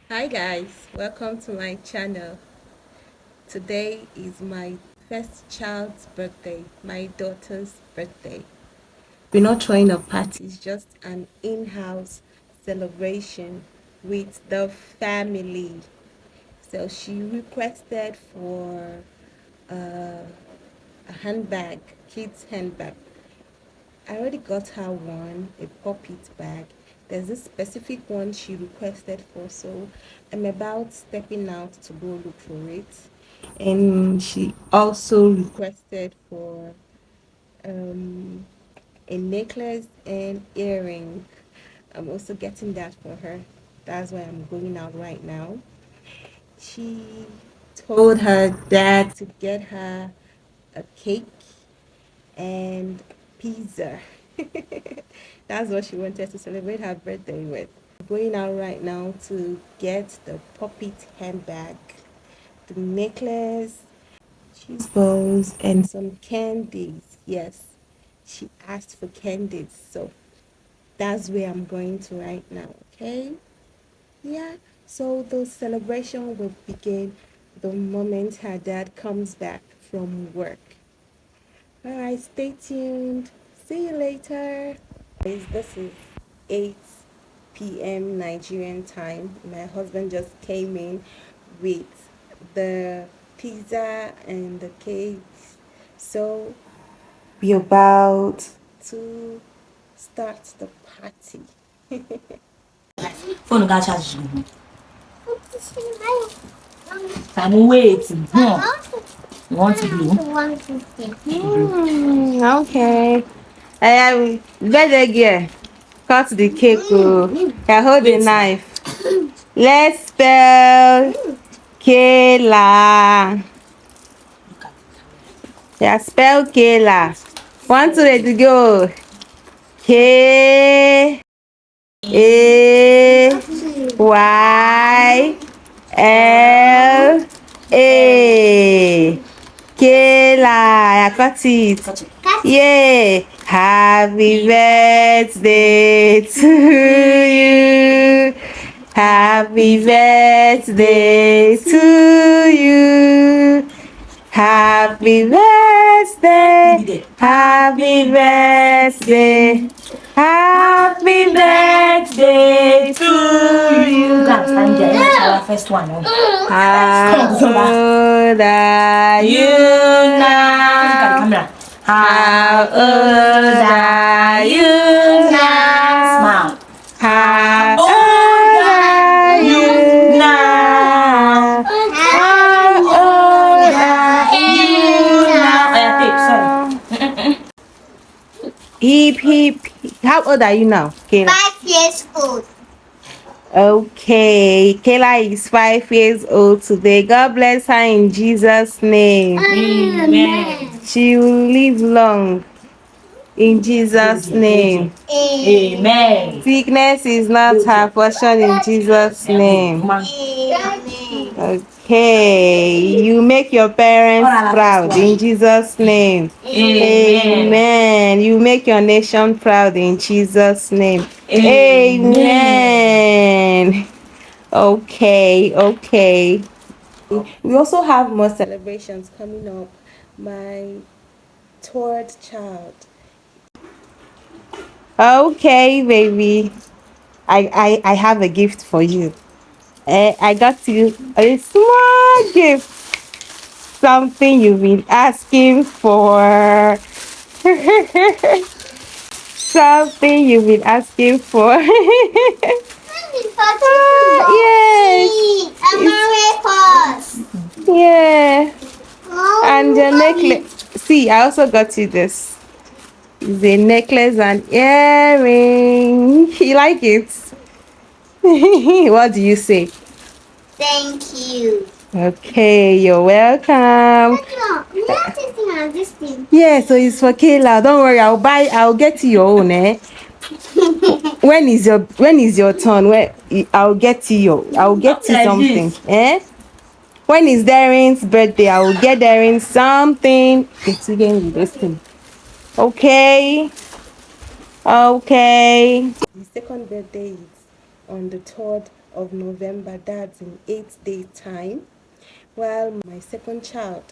Hi guys, welcome to my channel. Today is my first child's birthday, my daughter's birthday. We're not throwing a party, it's just an in-house celebration with the family. So she requested for a handbag, kid's handbag. I already got her one, a pop it bag. There's this specific one she requested for, so I'm about stepping out to go look for it. And she also requested for um, a necklace and earring. I'm also getting that for her. That's why I'm going out right now. She told her dad to get her a cake and pizza. That's what she wanted to celebrate her birthday with. Going out right now to get the puppet handbag, the necklace, cheese balls, and some candies. Yes, she asked for candies, so that's where I'm going to right now. Okay? Yeah. So the celebration will begin the moment her dad comes back from work. All right, stay tuned. See you later. Guys, this is 8 p.m. Nigerian time. My husband just came in with the pizza and the cakes. So we about to start the party. Phone got charge. I'm waiting. You want to do? Okay. I am better girl. Cut the cake. Oh. I hold the knife. Let's spell Kayla. Yeah, spell Kayla. 1, 2, ready, go. K A Y L A. Kayla, I got it. Yeah. Happy birthday to you. Happy birthday to you. Happy birthday. Happy birthday. Happy birthday to you. That's our first one. How old are you now? Camera. How old are you now? Smile. How old are you now? How old are you now? Hip hip. How old are you now, Kayla? 5 years old. Okay, Kayla is 5 years old today. God bless her in Jesus' name. Amen. She will live long in Jesus' name. Amen. Sickness is not her portion in Jesus' name. Amen. Okay, you make your parents proud in Jesus' name. Amen. You make your nation proud in Jesus' name. Amen. Okay. We also have more celebrations coming up. My third child. Okay, baby. I have a gift for you. I got you a small gift. Something you've been asking for. Something you've been asking for. Yes. Americas. Yeah. And your necklace. See, I also got you this. It's a necklace and earring. You like it? What do you say? Thank you. Okay, you're welcome. We have this thing and this thing. Yeah, so it's for Kayla. Don't worry, I'll get you your own, eh? When is your turn? I'll get you something. Eh? When is Darren's birthday? I will get Darren something. It's again with this thing. Okay. Okay. The second birthday is on the 3rd of November, that's in 8 days time. While my second child,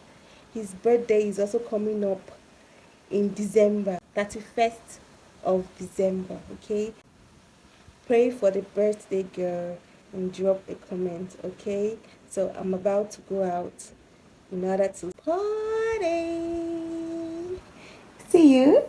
his birthday is also coming up in December, 31st of December. Okay, pray for the birthday girl and drop a comment. Okay, so I'm about to go out in order to party. See you.